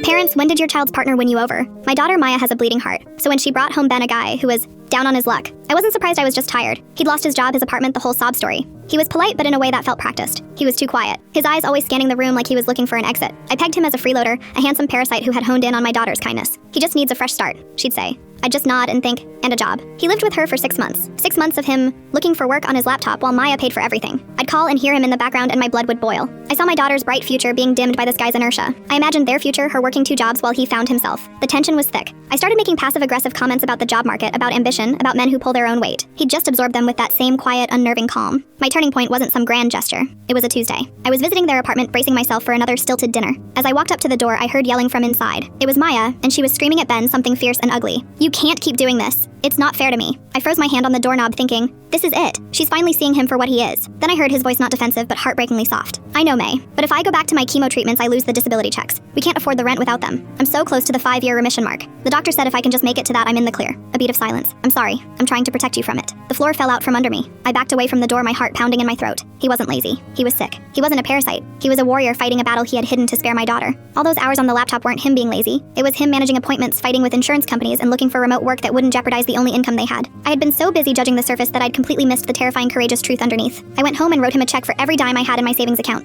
Parents, when did your child's partner win you over? My daughter Maya has a bleeding heart, so when she brought home Ben, a guy who was down on his luck, I wasn't surprised. I was just tired. He'd lost his job, his apartment, the whole sob story. He was polite, but in a way that felt practiced. He was too quiet, his eyes always scanning the room like he was looking for an exit. I pegged him as a freeloader, a handsome parasite who had honed in on my daughter's kindness. He just needs a fresh start, she'd say. I'd just nod and think, and a job. He lived with her for 6 months. 6 months of him looking for work on his laptop while Maya paid for everything. I'd call and hear him in the background and my blood would boil. I saw my daughter's bright future being dimmed by this guy's inertia. I imagined their future, her working 2 jobs while he found himself. The tension was thick. I started making passive-aggressive comments about the job market, about ambition, about men who pull their own weight. He'd just absorbed them with that same quiet, unnerving calm. My turning point wasn't some grand gesture. It was a Tuesday. I was visiting their apartment, bracing myself for another stilted dinner. As I walked up to the door, I heard yelling from inside. It was Maya, and she was screaming at Ben something fierce and ugly. "You can't keep doing this. It's not fair to me." I froze my hand on the doorknob thinking, this is it. She's finally seeing him for what he is. Then I heard his voice, not defensive, but heartbreakingly soft. "I know, May, but if I go back to my chemo treatments, I lose the disability checks. We can't afford the rent without them. I'm so close to the 5-year remission mark. The doctor said if I can just make it to that, I'm in the clear." A beat of silence. "I'm sorry. I'm trying to protect you from it." The floor fell out from under me. I backed away from the door, my heart pounding in my throat. He wasn't lazy. He was sick. He wasn't a parasite. He was a warrior fighting a battle he had hidden to spare my daughter. All those hours on the laptop weren't him being lazy. It was him managing appointments, fighting with insurance companies, and looking for remote work that wouldn't jeopardize the only income they had. I had been so busy judging the surface that I'd completely missed the terrifying, courageous truth underneath. I went home and wrote him a check for every dime I had in my savings account.